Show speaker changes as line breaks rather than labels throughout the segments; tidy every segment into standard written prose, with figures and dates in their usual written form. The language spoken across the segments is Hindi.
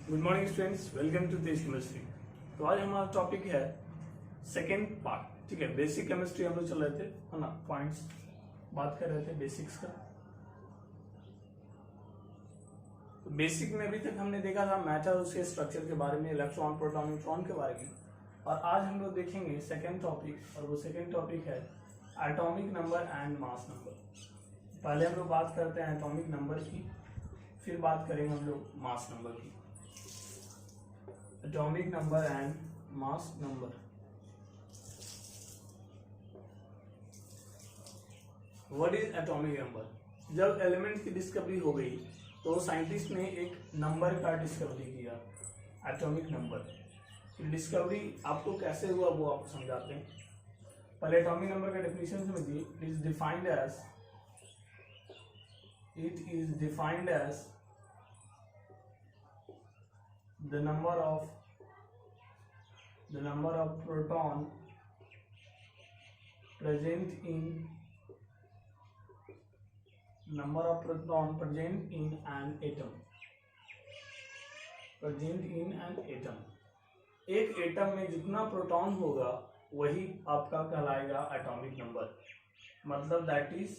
Good morning students, welcome to Tej chemistry. तो आज हमारा टॉपिक है सेकेंड पार्ट। ठीक है, बेसिक केमिस्ट्री हम लोग चल रहे थे, है ना, पॉइंट्स बात कर रहे थे बेसिक्स का। तो बेसिक में अभी तक हमने देखा था मैटर, उसके स्ट्रक्चर के बारे में, इलेक्ट्रॉन, प्रोटॉन, न्यूट्रॉन के बारे में। और आज हम लोग देखेंगे सेकेंड टॉपिक, और वो सेकेंड टॉपिक है atomic number and mass number. पहले हम लोग बात करते हैं एटॉमिक नंबर की, फिर बात करेंगे हम लोग मास नंबर की। Atomic number and mass number. What is atomic number? जब एलिमेंट की डिस्कवरी हो गई तो साइंटिस्ट ने एक नंबर का डिस्कवरी किया, एटॉमिक नंबर। डिस्कवरी आपको कैसे हुआ वो आपको समझाते हैं। पहले एटॉमिक नंबर का डेफिनेशन समझिए। It is defined as the number of proton present in an atom। एक एटम में जितना प्रोटॉन होगा वही आपका कहलाएगा एटॉमिक नंबर। मतलब दैट इज,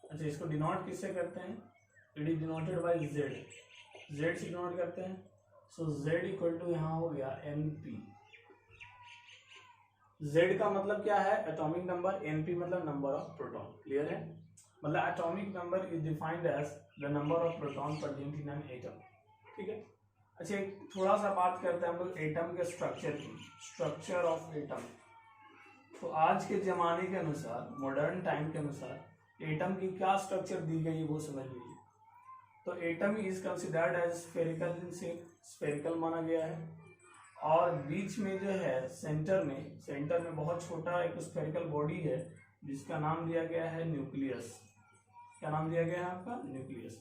अच्छा इसको डिनोट किससे करते हैं? It is denoted by Z से डिनोट करते हैं। सो Z इक्वल टू यहाँ हो गया NP। Z का मतलब क्या है? Atomic number. NP मतलब नंबर ऑफ प्रोटॉन। क्लियर है? मतलब atomic number is defined as the number of proton present in an atom. ठीक है। अच्छा थोड़ा सा बात करते हैं हम लोग एटम के स्ट्रक्चर की। Structure of atom. तो आज के जमाने के अनुसार, मॉडर्न टाइम के अनुसार एटम की क्या स्ट्रक्चर दी गई है वो समझ लीजिए। तो atom is considered as spherical in shape, spherical माना गया है। और बीच में जो है सेंटर में बहुत छोटा एक स्फेरिकल बॉडी है जिसका नाम दिया गया है न्यूक्लियस। क्या नाम दिया गया है आपका? न्यूक्लियस।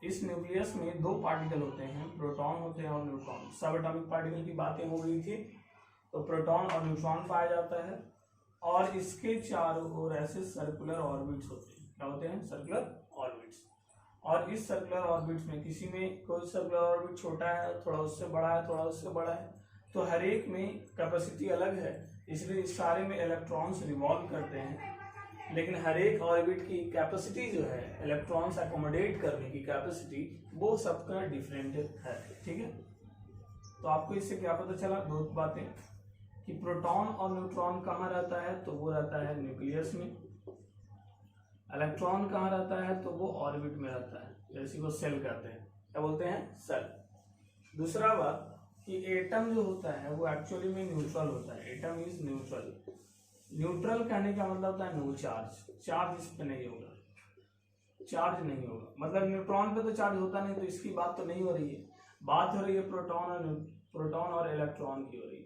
इस न्यूक्लियस में दो पार्टिकल होते हैं, प्रोटॉन होते हैं और न्यूट्रॉन। सब एटॉमिक पार्टिकल की बातें हो गई थी, तो प्रोटॉन और न्यूट्रॉन पाया जाता है। और इसके चारों ओर ऐसे सर्कुलर ऑर्बिट्स होते हैं। क्या होते हैं? Circular orbits. और इस सर्कुलर ऑर्बिट्स में किसी में कोई सर्कुलर ऑर्बिट छोटा है, थोड़ा उससे बड़ा है, थोड़ा उससे बड़ा है, तो हर एक में कैपेसिटी अलग है, इसलिए इस सारे में इलेक्ट्रॉन्स रिवॉल्व करते हैं। लेकिन हर एक ऑर्बिट की कैपेसिटी जो है, इलेक्ट्रॉन्स अकोमोडेट करने की कैपेसिटी, वो सबका डिफरेंट है। ठीक है। तो आपको इससे क्या पता चला? दो बातें, कि प्रोटॉन और न्यूट्रॉन कहाँ रहता है, तो वो रहता है न्यूक्लियस में। इलेक्ट्रॉन कहाँ रहता है, तो वो ऑर्बिट में रहता है, जैसे वो सेल कहते हैं। क्या बोलते हैं? सेल। दूसरा बात कि एटम जो होता है वो एक्चुअली में न्यूट्रल होता है। Atom is neutral. न्यूट्रल कहने का मतलब होता है नो चार्ज। चार्ज इस पे नहीं होगा, चार्ज नहीं होगा। मतलब न्यूट्रॉन पे तो चार्ज होता नहीं, तो इसकी बात तो नहीं हो रही है। बात हो रही है प्रोटॉन और इलेक्ट्रॉन की हो रही है।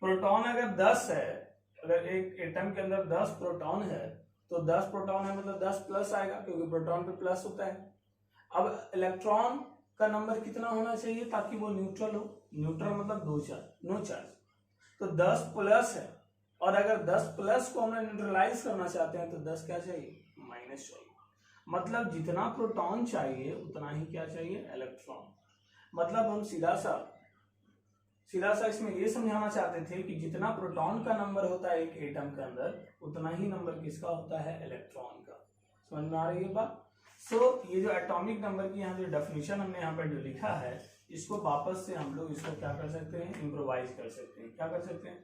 प्रोटॉन अगर 10 है, अगर एक एटम के अंदर 10 प्रोटॉन है, तो 10 प्रोटॉन है मतलब 10 प्लस आएगा, क्योंकि प्रोटॉन पे प्लस होता है। अब इलेक्ट्रॉन का नंबर कितना होना चाहिए ताकि वो न्यूट्रल हो? न्यूट्रल मतलब नो चार्ज। तो 10 प्लस है, और अगर 10 प्लस को हम न्यूट्रलाइज करना चाहते हैं तो 10 क्या चाहिए? माइनस चाहिए। मतलब जितना प्रोटॉन चाहिए उतना ही क्या चाहिए? इलेक्ट्रॉन। मतलब हम सीधा सा इसमें ये समझाना चाहते थे कि जितना प्रोटॉन का नंबर होता है एक एटम के अंदर, उतना ही नंबर किसका होता है? इलेक्ट्रॉन का। समझ में आ रही है बात? सो ये जो एटॉमिक नंबर की यहाँ जो डेफिनेशन हमने यहाँ पर जो लिखा है, इसको वापस से हम लोग इसको क्या कर सकते हैं? इम्प्रोवाइज कर सकते हैं। क्या कर सकते हैं?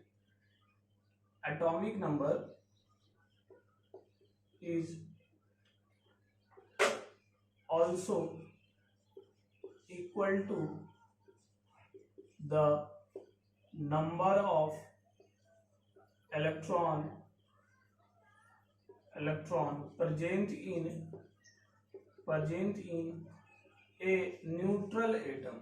Atomic number is also equal to the number of electron present in a neutral atom।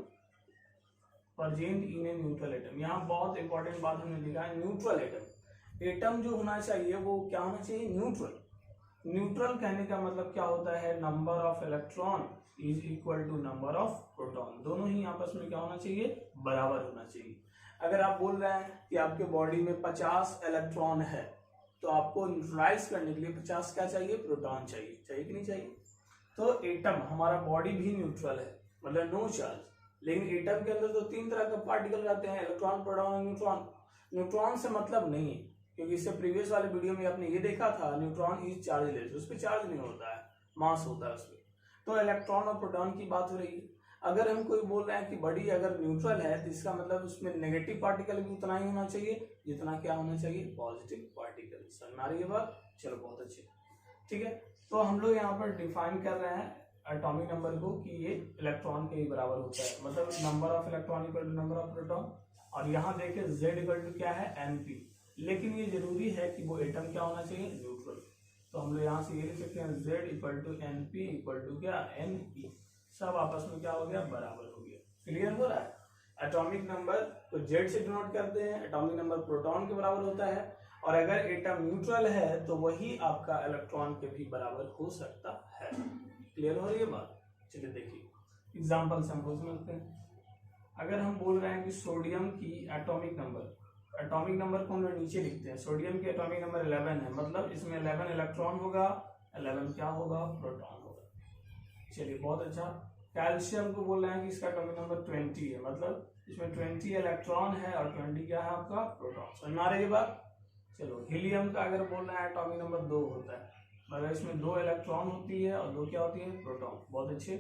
यहाँ बहुत इंपॉर्टेंट बात हमने लिखा है, न्यूट्रल एटम। एटम जो होना चाहिए वो क्या होना चाहिए? न्यूट्रल। न्यूट्रल कहने का मतलब क्या होता है? Number of electron is equal to number of proton. दोनों ही आपस में क्या होना चाहिए? बराबर होना चाहिए। अगर आप बोल रहे हैं कि आपके बॉडी में 50 इलेक्ट्रॉन है, तो आपको न्यूट्रलाइज करने के लिए 50 क्या चाहिए? प्रोटॉन चाहिए। चाहिए कि नहीं चाहिए? तो एटम, हमारा बॉडी भी न्यूट्रल है, मतलब नो चार्ज, लेकिन एटम के अंदर तो 3 तरह के पार्टिकल रहते हैं, इलेक्ट्रॉन, प्रोटॉन और न्यूट्रॉन। न्यूट्रॉन से मतलब नहीं है, क्योंकि इससे प्रीवियस वाले वीडियो में आपने ये देखा था न्यूट्रॉन इज चार्जलेस, उस पर चार्ज नहीं होता है, मास होता है उसमें। तो इलेक्ट्रॉन और प्रोटॉन की बात हो रही है। अगर हम कोई बोल रहे हैं कि बॉडी अगर न्यूट्रल है तो इसका मतलब उसमें नेगेटिव पार्टिकल भी उतना ही होना चाहिए जितना क्या होना चाहिए, पॉजिटिव पार्टिकल। समझ में आ रही है बात? चलो बहुत अच्छे, ठीक है। तो हम लोग यहाँ पर डिफाइन कर रहे हैं एटॉमिक नंबर को कि ये इलेक्ट्रॉन के ही बराबर होता है, मतलब number of electron equal to number of proton. और यहाँ देखिए Z इक्वल टू क्या है, NP। लेकिन ये जरूरी है कि वो एटम क्या होना चाहिए, न्यूट्रल। तो हम लोग यहाँ से ये लिख सकते हैं Z equal to NP equal to क्या, Ne। सब आपस में क्या हो गया, बराबर हो गया। क्लियर हो रहा है? एटॉमिक नंबर को Z से डिनोट करते हैं, एटॉमिक नंबर प्रोटॉन के बराबर होता है, और अगर एटम न्यूट्रल है तो वही आपका इलेक्ट्रॉन के भी बराबर हो सकता है। क्लियर हो रही है बात? चलिए देखिए एग्जांपल से हम समझते हैं। अगर हम बोल रहे हैं कि सोडियम की एटॉमिक नंबर को हम लोग नीचे लिखते हैं। सोडियम की एटॉमिक नंबर 11 है, मतलब इसमें 11 इलेक्ट्रॉन होगा, 11 क्या होगा, प्रोटॉन होगा। चलिए बहुत अच्छा। कैल्शियम को बोल रहे हैं कि इसका एटॉमिक नंबर 20 है, मतलब इसमें 20 इलेक्ट्रॉन है और 20 क्या है आपका, प्रोटॉन। समझ में आ रही है बात? चलो हीलियम का अगर बोल रहे हैं एटॉमिक नंबर 2 होता है, मगर इसमें 2 इलेक्ट्रॉन होती है और 2 क्या होती है, प्रोटॉन। बहुत अच्छे।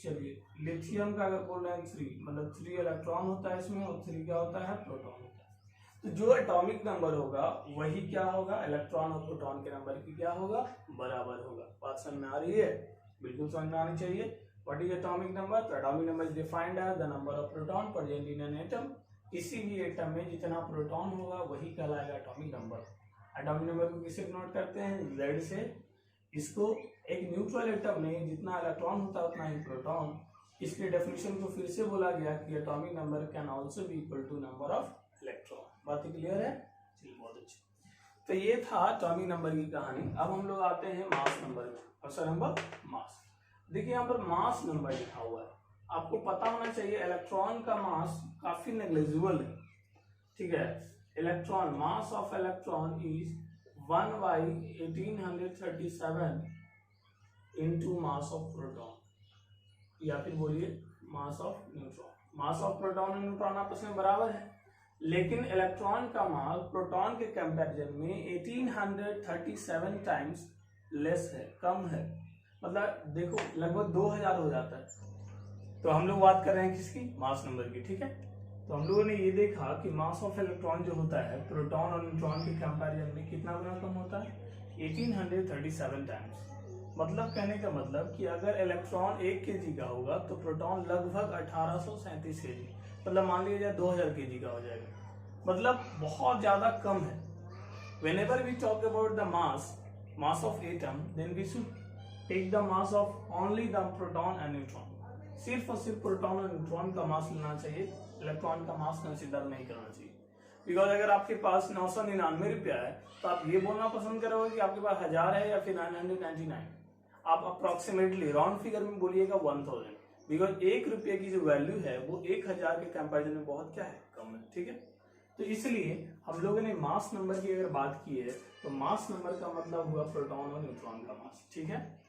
चलिए लिथियम का अगर बोल रहे हैं 3, मतलब 3 इलेक्ट्रॉन होता है इसमें और 3 क्या होता है, प्रोटॉन होता है। तो जो एटॉमिक नंबर होगा वही क्या होगा, इलेक्ट्रॉन और प्रोटॉन के नंबर की क्या होगा, बराबर होगा। बात समझ में आ रही है? बिल्कुल समझ में आनी चाहिए। What is atomic number? तो atomic number is defined as the number of proton present in an atom. किसी भी एटम में जितना प्रोटॉन होगा वही कहलाएगा एटॉमिक नंबर। एटॉमिक नंबर को किससे डिनोट करते हैं, Z से। इसको एक न्यूट्रल एटम में जितना इलेक्ट्रॉन होता है उतना ही प्रोटॉन। इसके डेफिनेशन को फिर से बोला गया कि atomic number can also be equal to number of electron. बात क्लियर है? चलिए बहुत अच्छी। तो ये था एटॉमिक नंबर की कहानी। अब हम लोग आते हैं मास नंबर में। Question number mass. देखिए यहाँ पर मास नंबर लिखा हुआ है, आपको पता होना चाहिए इलेक्ट्रॉन का मास काफी नेग्लिजिबल है, ठीक है। Electron, mass of electron is 1/1837 into mass of proton, या फिर बोलिए mass of neutron. Mass of proton और न्यूट्रॉन आपस में बराबर है, लेकिन इलेक्ट्रॉन का मास प्रोटॉन के कंपैरिजन में 1837 टाइम्स लेस है, कम है। मतलब देखो लगभग 2000 हो जाता है। तो हम लोग बात कर रहे हैं किसकी, मास नंबर की, ठीक है। तो हम लोगों ने ये देखा कि मास ऑफ इलेक्ट्रॉन जो होता है प्रोटॉन और न्यूट्रॉन के कंपैरिजन में कितना गुना कम होता है, 1837 टाइम्स। मतलब कहने का मतलब कि अगर इलेक्ट्रॉन 1 kg का होगा तो प्रोटॉन लगभग 1837 kg, मतलब मान लीजिए 2000 kg का हो जाएगा, मतलब बहुत ज्यादा कम है। Whenever we talk about the mass of atom, then we should take the mass of only the proton and neutron। सिर्फ और सिर्फ प्रोटॉन और न्यूट्रॉन का मास लेना चाहिए, इलेक्ट्रॉन का मास कंसिडर नहीं करना चाहिए। बिकॉज अगर आपके पास 999 रुपया है तो आप ये बोलना पसंद करोगे कि आपके पास 1000 है या फिर 999। आप अप्रोक्सीमेटली राउंड फिगर में बोलिएगा 1000, बिकॉज 1 रुपये की जो वैल्यू है वो 1000 के कंपेरिजन में बहुत क्या है, कम है, ठीक है। तो इसलिए हम लोगों ने मास नंबर की अगर बात की है तो मास नंबर का मतलब हुआ प्रोटॉन और न्यूट्रॉन का मास, ठीक है।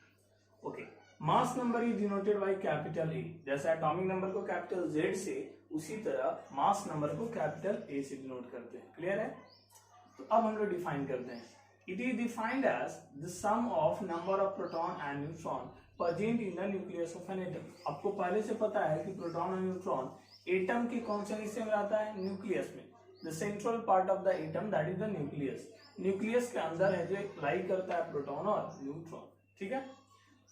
Okay, mass number is denoted by capital A. जैसे एटॉमिक नंबर को कैपिटल Z से, उसी तरह मास नंबर को कैपिटल A से डिनोट करते हैं। क्लियर है? तो अब हम लोग डिफाइन करते हैं। It is defined as the sum of number of proton and neutron present in the nucleus of an atom. आपको पहले से पता है कि प्रोटॉन और न्यूट्रॉन एटम के कौन से हिस्से में रहता है, न्यूक्लियस में। The central part of the atom that is the nucleus. Nucleus के अंदर है जो लाई करता है प्रोटॉन और न्यूट्रॉन, ठीक है।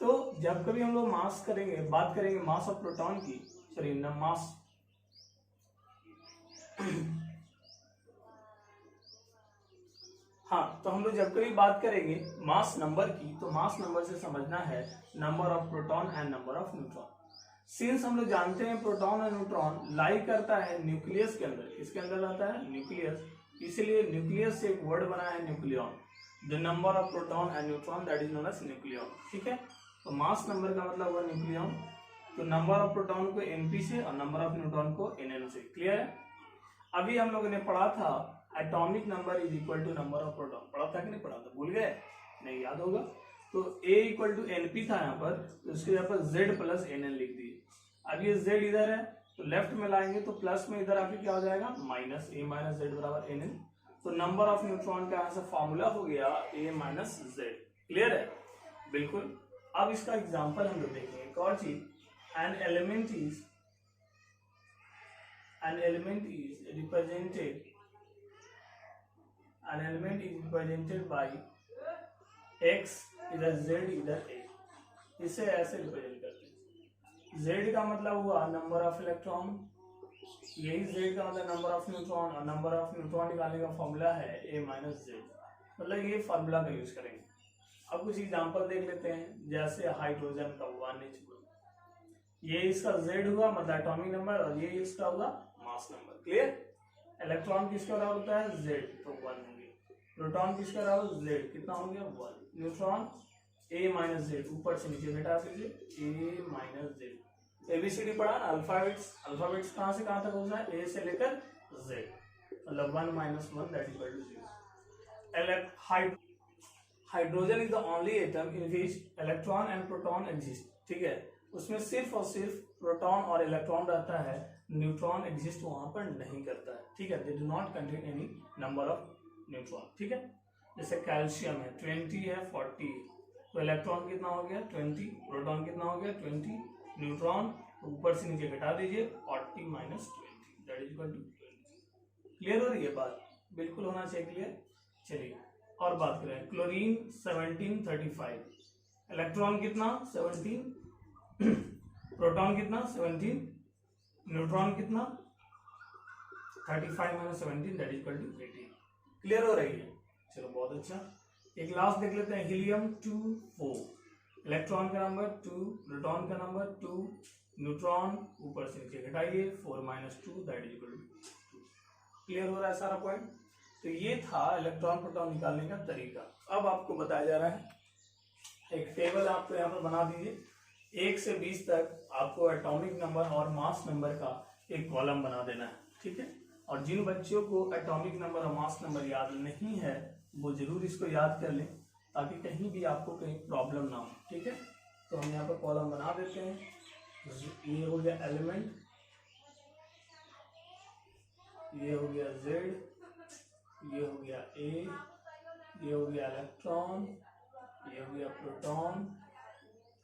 तो जब कभी हम लोग मास करेंगे, बात करेंगे मास ऑफ प्रोटॉन की, सॉरी न मास हाँ, तो हम लोग जब कभी बात करेंगे मास नंबर की, तो मास नंबर से समझना है number of proton and number of neutron. Since हम लोग जानते हैं प्रोटॉन और न्यूट्रॉन लाई करता है न्यूक्लियस के अंदर, किसके अंदर रहता है, न्यूक्लियस, इसलिए न्यूक्लियस से एक वर्ड बना है nucleon. The number of proton and neutron that is known as nucleon, ठीक है। तो मास नंबर का मतलब हुआ न्यूक्लियन। तो नंबर ऑफ प्रोटॉन को Np से और नंबर ऑफ न्यूट्रॉन को Nn से। क्लियर है? अभी हम लोगों ने पढ़ा था atomic number is equal to number of proton, पढ़ा था कि नहीं पढ़ा था, भूल गए? नहीं याद होगा। तो A इक्वल टू Np था यहाँ पर, तो उसके यहाँ पर Z प्लस Nn लिख दिए। अब ये z इधर है तो लेफ्ट में लाएंगे तो प्लस में इधर आके क्या हो जाएगा माइनस, a माइनस जेड बराबर एन एन। तो नंबर ऑफ न्यूट्रॉन का यहाँ से फॉर्मूला हो गया a माइनस जेड। क्लियर है? बिल्कुल। अब इसका एग्जांपल हम लोग देखेंगे। एक और चीज, an element is represented by x इधर z इधर a, इसे ऐसे रिप्रेजेंट करते हैं। z का मतलब हुआ नंबर ऑफ इलेक्ट्रॉन, यही z का मतलब नंबर ऑफ न्यूट्रॉन, और नंबर ऑफ न्यूट्रॉन निकालने का फॉर्मूला है a माइनस जेड, मतलब ये फॉर्मूला का यूज करेंगे। अब कुछ एग्जांपल देख लेते हैं, जैसे हाइड्रोजन का 1H, ये इसका z हुआ मतलब एटॉमिक नंबर, और ये इसका हुआ मास नंबर। क्लियर? इलेक्ट्रॉन किसका बराबर होता है z, तो 1 होंगे। प्रोटॉन किसका बराबर z, कितना हो गया 1। न्यूट्रॉन a माइनस जेड, ऊपर से नीचे घटा दीजिए a माइनस जेड। एबीसीडी पढ़ा ना, अल्फाबेट्स कहाँ से कहाँ तक होता है, a से लेकर z, मतलब 1 minus 1 that is equal to 0। Hydrogen is the only atom in which electron and proton exist. ठीक है, उसमें सिर्फ और सिर्फ प्रोटॉन और इलेक्ट्रॉन रहता है, न्यूट्रॉन एग्जिस्ट वहां पर नहीं करता है। ठीक है, they do not contain any number of neutron. ठीक है, जैसे कैल्शियम है 20 है 40, तो इलेक्ट्रॉन कितना हो गया 20, प्रोटॉन कितना हो गया 20, न्यूट्रॉन ऊपर से नीचे घटा दीजिए 40 minus 20 that is equal to 20। Clear हो रही है बात? बिल्कुल होना चाहिए क्लियर। चलिए और बात करें, क्लोरीन 1735, इलेक्ट्रॉन कितना 17, प्रोटॉन कितना 17, न्यूट्रॉन कितना 35 minus 17 that is equal to 18। Clear हो रही है? चलो बहुत अच्छा। एक लास्ट देख लेते हैं, हीलियम 24, इलेक्ट्रॉन का नंबर 2, प्रोटॉन का नंबर 2, न्यूट्रॉन ऊपर से नीचे घटाइए 4 minus 2 that is equal to 2। Clear हो रहा है सारा पॉइंट? तो ये था इलेक्ट्रॉन प्रोटॉन निकालने का तरीका। अब आपको बताया जा रहा है, एक टेबल आपको यहाँ पर बना दीजिए, 1 से 20 तक आपको एटॉमिक नंबर और मास नंबर का एक कॉलम बना देना है। ठीक है, और जिन बच्चों को एटॉमिक नंबर और मास नंबर याद नहीं है वो जरूर इसको याद कर लें, ताकि कहीं भी आपको कहीं प्रॉब्लम ना हो। ठीक है, तो हम यहाँ पर कॉलम बना देते हैं। ये हो गया एलिमेंट, ये हो गया Z, ये हो गया A, ये हो गया इलेक्ट्रॉन, ये हो गया प्रोटॉन,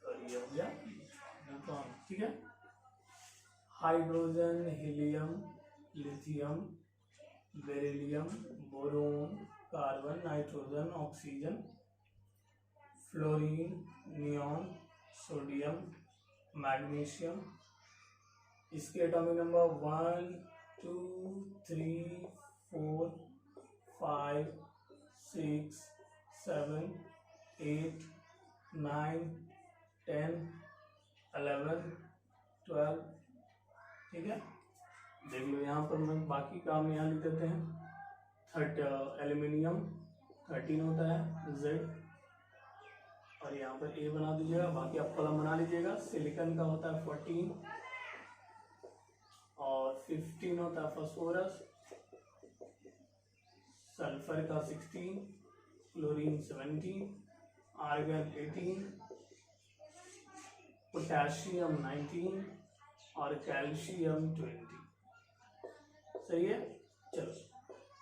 और ये हो गया न्यूट्रॉन। ठीक है, hydrogen, helium, lithium, beryllium, boron, carbon, nitrogen, oxygen, fluorine, neon, sodium, magnesium. इसके एटॉमिक नंबर 1 2 3 4 5 6 7 8 9 10 11 12। ठीक है, देख लो यहाँ पर मैं बाकी काम यहाँ लिख देते हैं। एल्यूमिनियम 13 होता है Z, और यहाँ पर A बना दीजिएगा, बाकी आप कॉलम बना लीजिएगा। सिलिकॉन का होता है 14 और 15 होता है फास्फोरस, सल्फर का 16, क्लोरीन 17, आर्गन 18, पोटेशियम 19 और कैल्शियम 20। सही है। चलो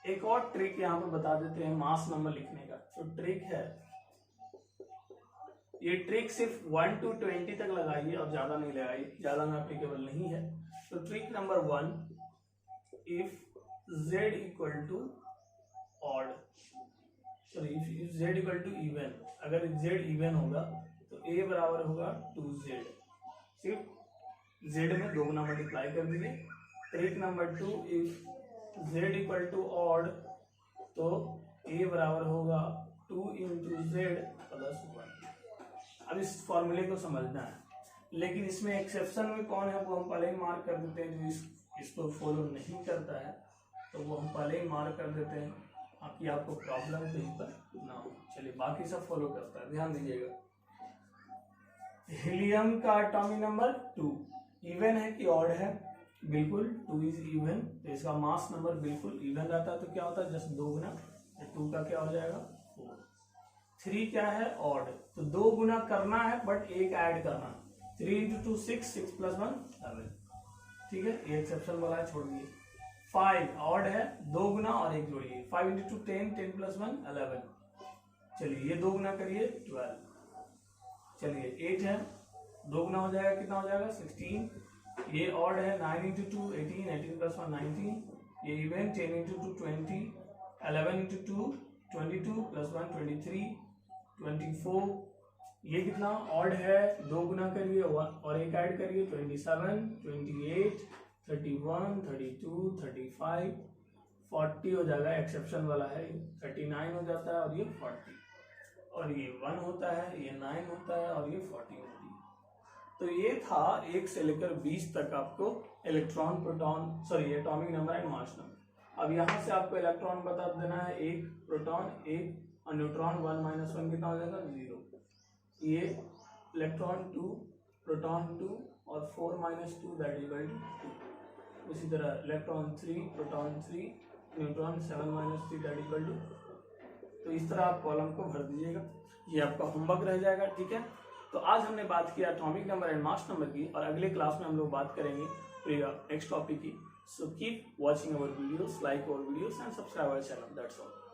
एक और ट्रिक यहाँ पे बता देते हैं मास नंबर लिखने का। तो ट्रिक है, ये ट्रिक सिर्फ 1 to 20 तक लगाइए और ज्यादा नहीं लगाइए, ज्यादा में एप्लीकेबल नहीं है। तो trick number 1, if z equal to odd, sorry if z equal to even, अगर z इवन होगा तो a बराबर होगा 2z, सिर्फ z में 2 गुना मल्टीप्लाई कर दीजिए। Trick number 2, if z equal to odd तो a बराबर होगा 2 इंटू जेड प्लस 1। अब इस फॉर्मूले को समझना है, लेकिन इसमें एक्सेप्शन में कौन है वो हम पहले ही मार्क कर देते हैं। जो इसको फॉलो नहीं करता है तो वो हम पहले ही मार्क कर देते हैं, ताकि आपको प्रॉब्लम कहीं पर ना हो। चलिए बाकी सब फॉलो करता है, ध्यान दीजिएगा। हीलियम का एटॉमिक नंबर 2, इवन है कि ऑड है? बिल्कुल 2 इज इवन, तो इसका मास नंबर बिल्कुल इवन रहता है। तो क्या होता है, जस्ट 2 गुना, 2 का क्या हो जाएगा 4। 3 क्या है, ऑड, तो 2 गुना करना है बट 1 ऐड करना है। 3 इंटू 2 6, 6 प्लस 1 11। ठीक है, ये एक्सेप्शन वाला है, छोड़ दिए। 5 ऑड है, 2 गुना और 1 जोड़िए। 5 इंटू 2 10, 10 प्लस 1 11। चलिए ये 2 गुना करिए 12। चलिए 8 है, 2 गुना हो जाएगा, कितना हो जाएगा 16। ये ऑड है, 9 इंटू 2 18, 18 प्लस 1 19। ये इवन 10 इंटू 2 20, 11 इंटू 2 22 प्लस 1 23, 24। ये कितना ऑड है, 2 गुना करिए और 1 ऐड करिए 27, 28, 31, 32, 35, 40 हो जाएगा, एक्सेप्शन वाला है। 39 हो जाता है और ये 40, और ये 1 होता है, ये 9 होता है और ये 40 होती है। तो ये था 1 से लेकर 20 तक आपको electron, proton, sorry atomic number and mass number. अब यहाँ से आपको इलेक्ट्रॉन बता देना है 1, प्रोटॉन 1 और न्यूट्रॉन 1 माइनस 1 कितना हो जाएगा 0। ये इलेक्ट्रॉन 2, प्रोटॉन 2 और 4 माइनस 2 दैट इक्वल टू 2। उसी तरह electron 3, proton 3, neutron 7 minus 3 that equal to. तो इस तरह आप कॉलम को भर दीजिएगा, ये आपका होमवर्क रह जाएगा। ठीक है, तो आज हमने बात किया atomic number and mass number की, और अगले क्लास में हम लोग बात करेंगे नेक्स्ट टॉपिक की। So keep watching our videos, like our videos and subscribe our channel. That's all.